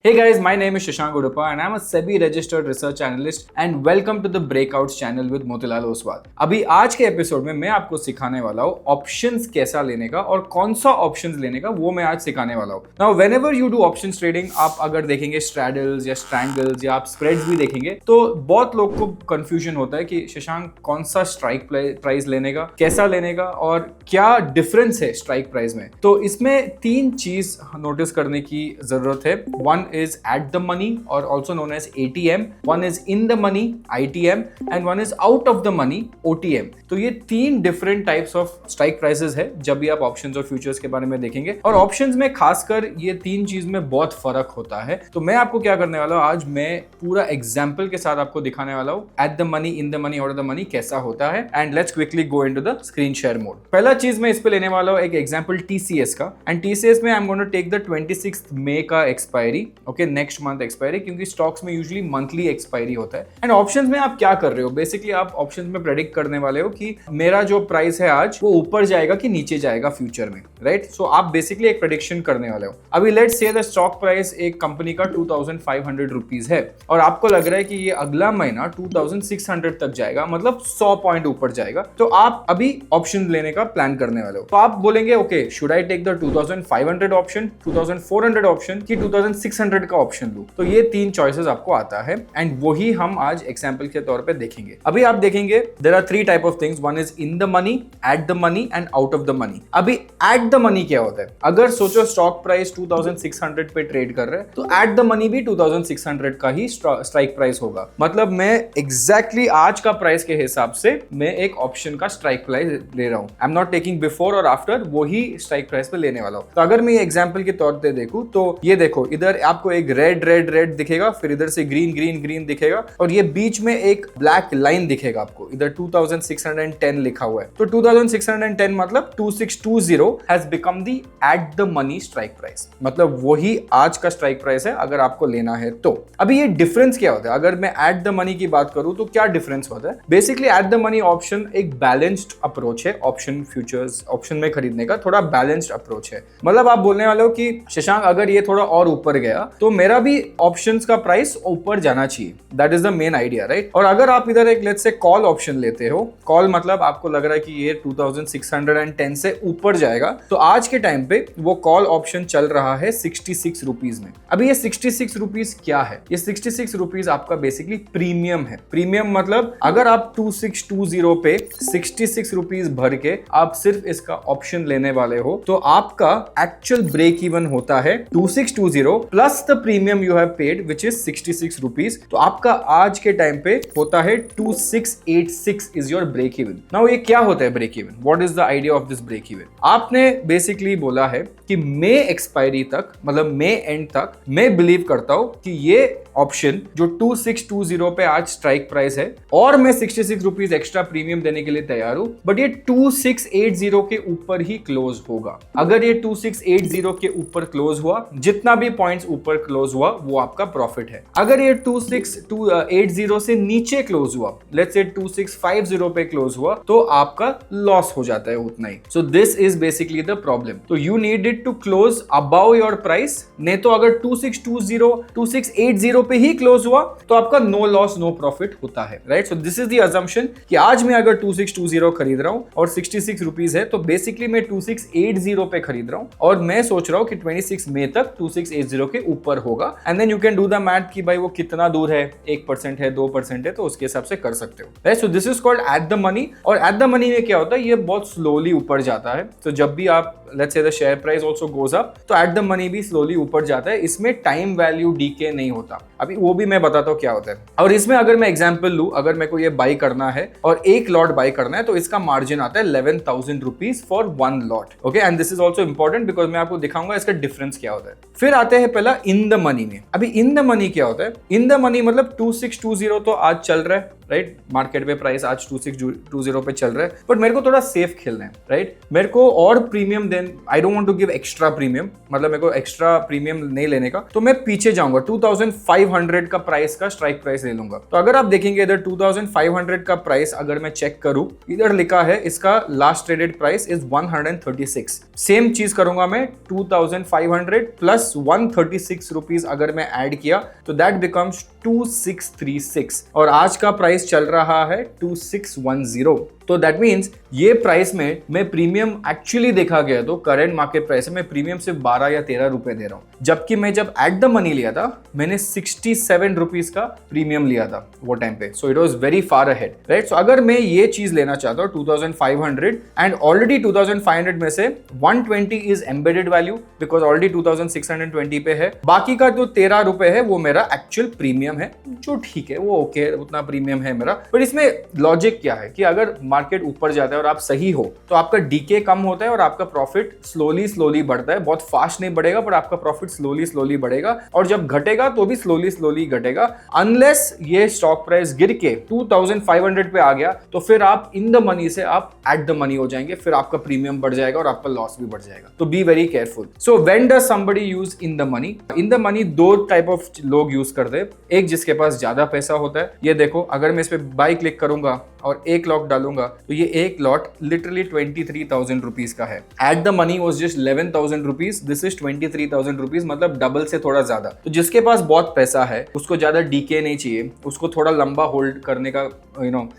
Hey guys, my name is Shashank Uduppa and I'm a SEBI registered research analyst and welcome to the Breakouts channel with Motilal Oswal. अभी आज के episode में मैं आपको सिखाने वाला हूँ ऑप्शंस कैसा लेने का और कौन सा ऑप्शंस लेने का वो मैं आज सिखाने वाला हूँ। Now whenever you do options trading, आप अगर देखेंगे स्ट्रैडल्स या स्ट्रैंगल्स या आप स्प्रेड्स भी देखेंगे तो बहुत लोग को कंफ्यूजन होता है कि शशांक कौन सा स्ट्राइक प्राइस लेने का, कैसा लेने का और क्या डिफरेंस है स्ट्राइक प्राइस में। तो इसमें तीन चीज नोटिस करने की जरूरत है। One is at the money or also known as ATM, one is in the money ITM and one is out of the money OTM। तो ये तीन different types of strike prices है जब भी आप ऑप्शंस और फ्यूचर्स के बारे में देखेंगे, और ऑप्शंस में खासकर ये तीन चीज में बहुत फर्क होता है। तो मैं आपको क्या करने वाला हूँ, आज मैं पूरा एग्जाम्पल के साथ आपको दिखाने वाला हूँ at the money, in the money, out of the money कैसा होता है। And let's quickly go into the screen share mode. पहला चीज मैं इस पे लेने वाला हूँ एक एग्जाम्पल TCS का, एंड TCS में I am going to take the 26 मई का expiry, okay, next month expiry, क्योंकि स्टॉक्स में यूजुअली मंथली एक्सपायरी होता है। एंड ऑप्शंस में आप क्या कर रहे हो, बेसिकली आप ऑप्शंस में प्रेडिक्ट करने वाले हो कि मेरा जो प्राइस है आज वो ऊपर जाएगा कि नीचे जाएगा फ्यूचर में, राइट। सो आप बेसिकली एक प्रेडिक्शन करने वाले हो। अभी let's say the stock price एक कंपनी का 2500 रुपीज है और आपको लग रहा है कि ये अगला महीना 2600 तक जाएगा, मतलब 100 पॉइंट ऊपर जाएगा। तो आप अभी ऑप्शन लेने का प्लान करने वाले हो। तो आप बोलेंगे okay, should I take the 2500 option, 2400 option कि 2600 का ऑप्शन लूं। तो ये तीन चॉइसेस आपको आता है एंड वही हम आज एग्जांपल के तौर पे देखेंगे। अभी आप देखेंगे there are three type of things, one is in the money, at the money and out of the money. अभी एट द मनी क्या होता है, अगर सोचो स्टॉक प्राइस 2600 पे ट्रेड कर रहे हैं तो एट द मनी भी 2600 का ही स्ट्राइक प्राइस होगा। मतलब मैं एग्जैक्टली आज का प्राइस के हिसाब से मैं एक ऑप्शन का स्ट्राइक प्राइस ले रहा हूं। I am not taking before और आफ्टर, वही स्ट्राइक प्राइस पे लेने वाला हूं। तो अगर मैं ये एग्जांपल के तौर पे देखूं तो ये देखो, इधर आपको एक रेड रेड रेड दिखेगा, फिर इधर से ग्रीन ग्रीन ग्रीन दिखेगा और ये बीच में एक ब्लैक लाइन दिखेगा आपको, इधर 2610 लिखा हुआ है। तो 2610 मतलब 2620 has become the eight the money strike price, मतलब वही आज का स्ट्राइक प्राइस है अगर आपको लेना है तो। अभी ये डिफरेंस क्या होता है, अगर मैं एट द मनी की बात करूं तो क्या डिफरेंस होता है। Basically eight the money option एक बैलेंस्ड अप्रोच है, ऑप्शन फ्यूचर्स ऑप्शन में खरीदने का थोड़ा बैलेंस्ड अप्रोच है। मतलब आप बोलने वाले हो कि शशांक अगर ये थोड़ा और ऊपर गया तो मेरा भी ऑप्शंस का प्राइस ऊपर जाना चाहिए, that is the main idea, right. और अगर आप इधर एक लेट्स से कॉल ऑप्शन लेते हो, कॉल मतलब आपको लग रहा है कि ये 2610 से ऊपर जाएगा, तो आज के टाइम पे वो कॉल ऑप्शन चल रहा है 66 रुपीज में। अभी ये 66 रुपीज क्या है, ये 66 रुपीज आपका बेसिकली प्रीमियम है। प्रीमियम मतलब अगर आप 2620 पे 66 रुपीज भर के आप सिर्फ इसका ऑप्शन लेने वाले हो तो आपका एक्चुअल ब्रेक इवन होता है 2620 plus the premium you have paid which is 66 rupees. तो आपका आज के टाइम पे होता है 2686 is your break even. Now ये क्या होता है break even, what is the idea of this break even. आपने बेसिकली बोला है कि मई एक्सपायरी तक, मतलब मई एंड तक मैं बिलीव करता हूं कि ये ऑप्शन जो 2620 पे आज स्ट्राइक प्राइस है और मैं 66 रुपीज एक्स्ट्रा प्रीमियम देने के लिए तैयार हूं, बट ये 2680 के ऊपर ही क्लोज होगा। अगर ये 2680 के ऊपर क्लोज हुआ, जितना भी पॉइंट्स ऊपर क्लोज हुआ वो आपका प्रॉफिट है। अगर ये 2680 से नीचे क्लोज हुआ, लेट्स से 2650 पे क्लोज हुआ, तो आपका लॉस हो जाता है उतना ही। So this is basically the problem. तो you need it to close above your price, नहीं तो अगर 2680 पे ही क्लोज हुआ तो आपका नो लॉस नो प्रॉफिट होता है, right. So this is the assumption कि आज मैं अगर 2620 खरीद रहा हूं और 66 रुपीज है तो बेसिकली मैं 2680 पे खरीद रहा हूं और मैं सोच रहा हूं कि 26 मई तक 2680 के ऊपर होगा। And then you can do the math कि भाई वो कितना दूर है, 1% है, 2% है, तो उसके हिसाब से कर सकते हो, right. So this is called eight the money. और एट द मनी में क्या होता है, ये बहुत स्लोली ऊपर जाता है। तो जब भी आप let's say the share price also goes up तो एट द मनी भी स्लोली ऊपर जाता है, इसमें टाइम वैल्यू डीके नहीं होता। अभी वो भी मैं बताता हूँ क्या होता है। और इसमें अगर मैं एग्जांपल लूं, अगर मेरे को ये बाई करना है और एक लॉट बाई करना है तो इसका मार्जिन आता है 11,000 rupees for one lot, okay. And this is also important because मैं आपको दिखाऊंगा इसका डिफरेंस क्या होता है। फिर आते हैं पहला इन द मनी में। अभी इन द मनी क्या होता है, इन द मनी मतलब 2620 तो आज चल रहा है, राइट, मार्केट पे प्राइस आज 2620 पे चल रहा है, बट मेरे को थोड़ा सेफ खेलना है, राइट, मेरे को और premium then I don't want to give extra premium, मतलब मेरे को एक्स्ट्रा प्रीमियम नहीं लेने का, तो मैं पीछे जाऊंगा 2500 का प्राइस का स्ट्राइक प्राइस ले लूंगा। तो अगर आप देखेंगे इधर 2500 का प्राइस अगर मैं चेक करूं, इधर लिखा है इसका last traded price is 136। Same चीज करूंगा मैं 2500 प्लस 136 रुपीज अगर मैं ऐड किया तो दैट बिकम्स 2636 और आज का प्राइस चल रहा है 2610। तो दैट मीन्स ये प्राइस में मैं प्रीमियम एक्चुअली देखा गया तो करंट मार्केट प्राइस में प्रीमियम सिर्फ 12 या 13 रुपए दे रहा हूं, जबकि मैं जब एट द मनी लिया था मैंने 67 रुपीज का प्रीमियम लिया था वो टाइम पे। So it was very far ahead, right. सो अगर मैं ये चीज लेना चाहता हूं 2500 एंड ऑलरेडी 2500 में से 120 is embedded value because already 2620 पे है, बाकी का जो 13 रुपए है वो मेरा एक्चुअल प्रीमियम है, जो ठीक है, वो ओके, उतना प्रीमियम है मेरा। बट इसमें लॉजिक क्या है कि अगर मार्केट ऊपर जाता है और आप सही हो तो आपका डीके कम होता है और आपका प्रॉफिट स्लोली बढ़ता है, बहुत फास्ट नहीं बढ़ेगा बट आपका प्रॉफिट स्लोली बढ़ेगा, और जब घटेगा तो भी स्लोली घटेगा, अनलेस ये स्टॉक प्राइस गिर के 2500 पे आ गया तो फिर आप इन द मनी से आप एट द मनी हो जाएंगे, फिर आपका प्रीमियम बढ़ जाएगा और आपका लॉस भी बढ़ जाएगा। तो be very careful. So when does somebody use in the money? In the money दो टाइप ऑफ लोग यूज करते हैं, एक जिसके पास ज्यादा पैसा होता है, ये देखो अगर मैं इस पे बाय क्लिक करूंगा और एक लॉट डालूंगा तो ये एक लॉट लिटरली 23,000 रुपीज का है। Eight the money was just 11,000 rupees, this is 23,000 rupees, मतलब डबल से थोड़ा ज्यादा। तो जिसके पास बहुत पैसा है, उसको ज्यादा डीके नहीं चाहिए, उसको थोड़ा लंबा होल्ड करने का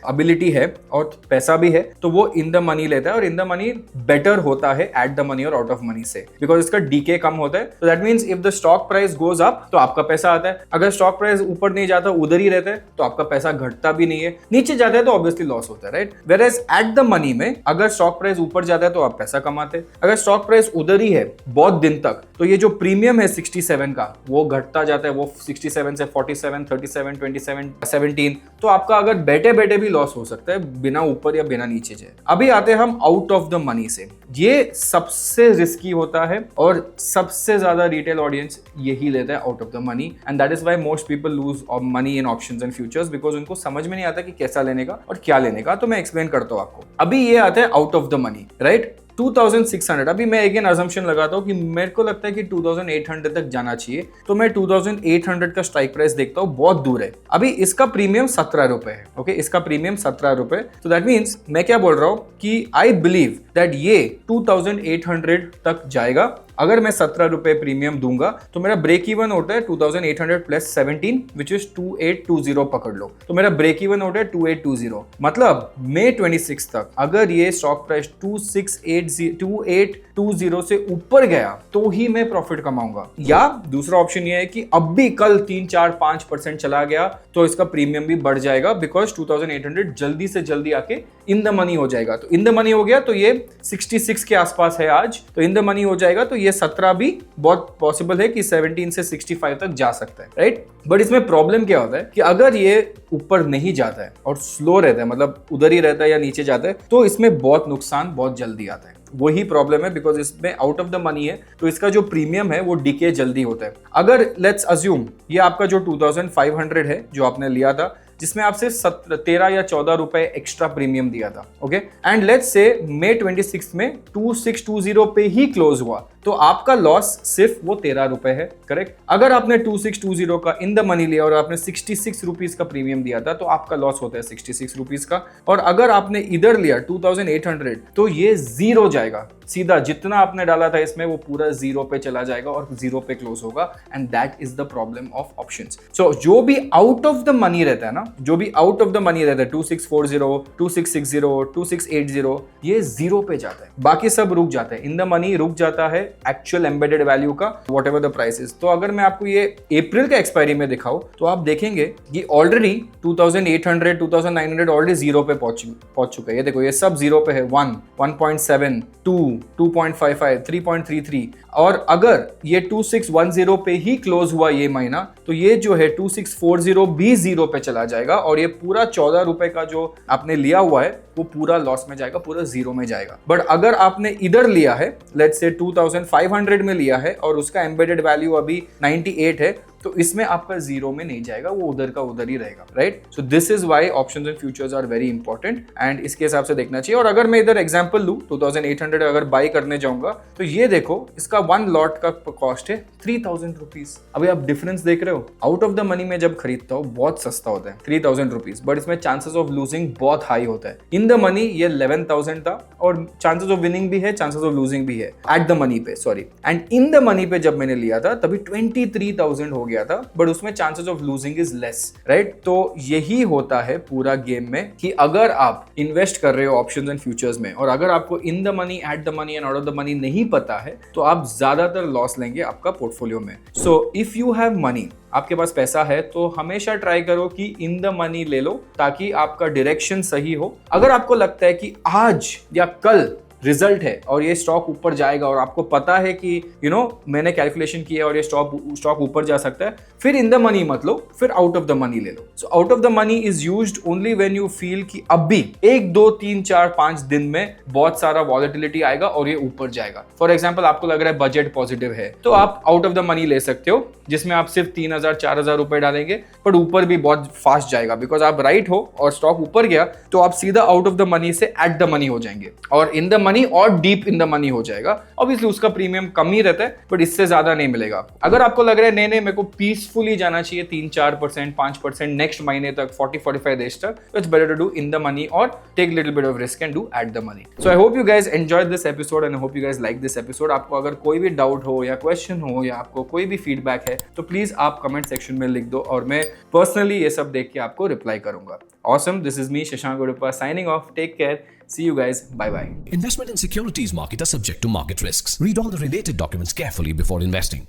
एबिलिटी है और पैसा भी है, तो वो इन द मनी लेता है, और इन द मनी बेटर होता है एट द मनी और आउट ऑफ मनी से, बिकॉज इसका डीके कम होता है। तो that means if the stock price goes up तो आपका पैसा आता है, अगर स्टॉक प्राइस ऊपर नहीं जाता उधर ही रहता है तो आपका पैसा घटता भी नहीं है, नीचे जाता है तो ऑब्वियसली लॉस होता है, right. Whereas eight the money में अगर स्टॉक प्राइस ऊपर जाता है तो आप पैसा कमाते हैं, अगर स्टॉक प्राइस उधर ही है बहुत दिन तक तो ये जो प्रीमियम है 67 का वो घटता जाता है, वो 67 से 47, 37, 27, 17, तो आपका अगर बैठे बैठे भी लॉस हो सकता है बिना ऊपर या बिना नीचे जाए। अभी आते हैं हम आउट ऑफ द मनी से, ये सबसे रिस्की होता है और सबसे ज्यादा रिटेल ऑडियंस यही लेता है out of the money, and that is why most people lose money in options and futures, because उनको समझ में नहीं आता कि कैसा लेने का और क्या लेने का। तो मैं एक्सप्लेन करता हूं आपको। अभी ये आता है out of the money, right, 2600। अभी मैं अगेन अजम्पशन लगाता हूं कि मेरे को लगता है कि 2800 तक जाना चाहिए, तो मैं 2800 का स्ट्राइक प्राइस देखता हूं, बहुत दूर है। अभी इसका प्रीमियम 17 रुपए है, ओके, इसका प्रीमियम 17 रुपए। तो दैट मीन्स मैं क्या बोल रहा हूं कि आई बिलीव दैट ये 2800 तक जाएगा। अगर मैं 17 रुपए प्रीमियम दूंगा तो मेरा ब्रेक इवन होता है 2800 प्लस 17 विच इज 2820 पकड़ लो, तो मेरा ब्रेक इवन होता है 2820। मतलब मई 26 तक अगर ये स्टॉक प्राइस 2820 से ऊपर गया तो ही मैं प्रॉफिट कमाऊंगा, या दूसरा ऑप्शन ये है कि अब भी कल 3-4-5% चला गया तो इसका प्रीमियम भी बढ़ जाएगा, बिकॉज 2800 जल्दी से जल्दी आके इन द मनी हो जाएगा। तो इन द मनी हो गया तो ये 66 के आसपास है आज, तो इन द मनी हो जाएगा तो ये 17 भी बहुत पॉसिबल है कि 17 से 65 तक जा सकता है, राइट। बट इसमें प्रॉब्लम क्या होता है कि अगर ये ऊपर नहीं जाता है और स्लो रहता है, मतलब उधर ही रहता है या नीचे जाता है, तो इसमें बहुत नुकसान बहुत जल्दी आता है। वही प्रॉब्लम है, बिकॉज इसमें आउट ऑफ द मनी है तो इसका जो प्रीमियम है वो डीके जल्दी होता है। अगर लेट्स अज्यूम ये आपका जो 2500 है जो आपने लिया था, जिसमें आपसे 13 या 14 रुपए एक्स्ट्रा प्रीमियम दिया था, ओके, एंड लेट्स से मई 26 में 2620 पे ही क्लोज हुआ, तो आपका लॉस सिर्फ वो 13 रुपए है, करेक्ट। अगर आपने 2620 का इन द मनी लिया और आपने 66 रुपीज का प्रीमियम दिया था तो आपका लॉस होता है 66 रुपीज का, और अगर आपने इधर लिया 2800 तो ये जीरो जाएगा, सीधा जितना आपने डाला था इसमें वो पूरा जीरो पे चला जाएगा और जीरो पे क्लोज होगा, and that is the problem of options. So जो भी आउट ऑफ द मनी रहता है ना, जो भी आउट ऑफ द मनी रहता है 2640, 2660, 2680, ये जीरो पे जाता है, बाकी सब रुक जाता है, इन द मनी रुक जाता है एक्चुअल एम्बेडेड वैल्यू का, what ever the price is. तो अगर मैं आपको ये अप्रैल का एक्सपायरी में दिखाऊं तो आप देखेंगे कि ऑलरेडी 2800, 2900 ऑलरेडी जीरो पे पहुंच चुका है। ये देखो ये सब जीरो पे है, 1, 1.7, 2, 2.55, 3.33, और अगर ये 2610 पे ही क्लोज हुआ ये महीना तो ये जो है 2640 भी जीरो पे चला जाएगा, और ये पूरा 14 रुपए का जो आपने लिया हुआ है वो पूरा लॉस में जाएगा, पूरा जीरो में जाएगा। बट अगर आपने इधर लिया है, लेट्स से 2500 में लिया है और उसका एम्बेडेड वैल्यू अभी 98 है, तो इसमें आपका जीरो में नहीं जाएगा, वो उधर का उधर ही रहेगा, right? So this is why options and futures are very important and इसके हिसाब से देखना चाहिए। और अगर मैं इधर एग्जांपल लूं 2800 अगर बाई करने जाऊंगा तो ये देखो इसका 1 लॉट का कॉस्ट है 3000 रुपीज। अभी आप डिफरेंस देख रहे हो, आउट ऑफ द मनी में जब खरीदता हूँ बहुत सस्ता होता है 3000 रुपीज, बट इसमें चांसेस ऑफ लूजिंग बहुत हाई होता है। इन द मनी ये 11,000 था और चांसेस ऑफ विनिंग भी है, चांसेस ऑफ लूजिंग भी है एट द मनी पे, sorry. And in the money पे जब मैंने लिया था तभी 23,000 हो गया था, बट उसमें chances of losing is less, right? तो यही होता है पूरा गेम में कि अगर आप इन्वेस्ट कर रहे हो ऑप्शंस एंड फ्यूचर्स में और अगर आपको इन the money, at the money and out of the money नहीं पता है तो आप ज्यादातर लॉस लेंगे आपका पोर्टफोलियो में। So if you have money, आपके पास पैसा है, तो हमेशा ट्राई करो कि इन द मनी ले लो ताकि आपका डायरेक्शन सही हो। अगर आपको लगता है कि आज या कल रिजल्ट है और ये स्टॉक ऊपर जाएगा और आपको पता है कि मैंने कैलकुलेशन किया और ये स्टॉक ऊपर जा सकता है, फिर इन द मनी मत लो, फिर आउट ऑफ द मनी ले लो। So out of the money is used only when you feel कि अब भी 1, 2, 3, 4, 5 दिन में बहुत सारा वॉलेटिलिटी आएगा और ये ऊपर जाएगा। फॉर एग्जाम्पल आपको लग रहा है बजट पॉजिटिव है तो आप आउट ऑफ द मनी ले सकते हो, जिसमें आप सिर्फ 3,000 4,000 रुपए डालेंगे, बट ऊपर भी बहुत फास्ट जाएगा बिकॉज आप राइट हो और स्टॉक ऊपर गया तो आप सीधा आउट ऑफ द मनी से एट द मनी हो जाएंगे और इन द मनी और डीप इन द मनी हो जाएगा। ऑब्वियसली उसका प्रीमियम कम ही रहता है बट इससे ज्यादा नहीं मिलेगा। अगर आपको लग रहा है नहीं मेरे को पीसफुली जाना चाहिए 3-4%, 5% नेक्स्ट महीने तक, 40-45 डेज तक, तो it's better to do in the money और take little bit of risk and do at the money. So I hope you guys enjoyed this episode and I hope you guys like this episode. आपको अगर कोई भी doubt हो या question हो या आपको कोई भी फीडबैक है तो प्लीज आप कमेंट सेक्शन में लिख दो और मैं पर्सनली ये सब देख के आपको रिप्लाई करूंगा। Awesome. This is me, Shashank Goduppa, signing off. Take care. See you guys. Bye-bye. Investment in securities market are subject to market risks. Read all the related documents carefully before investing.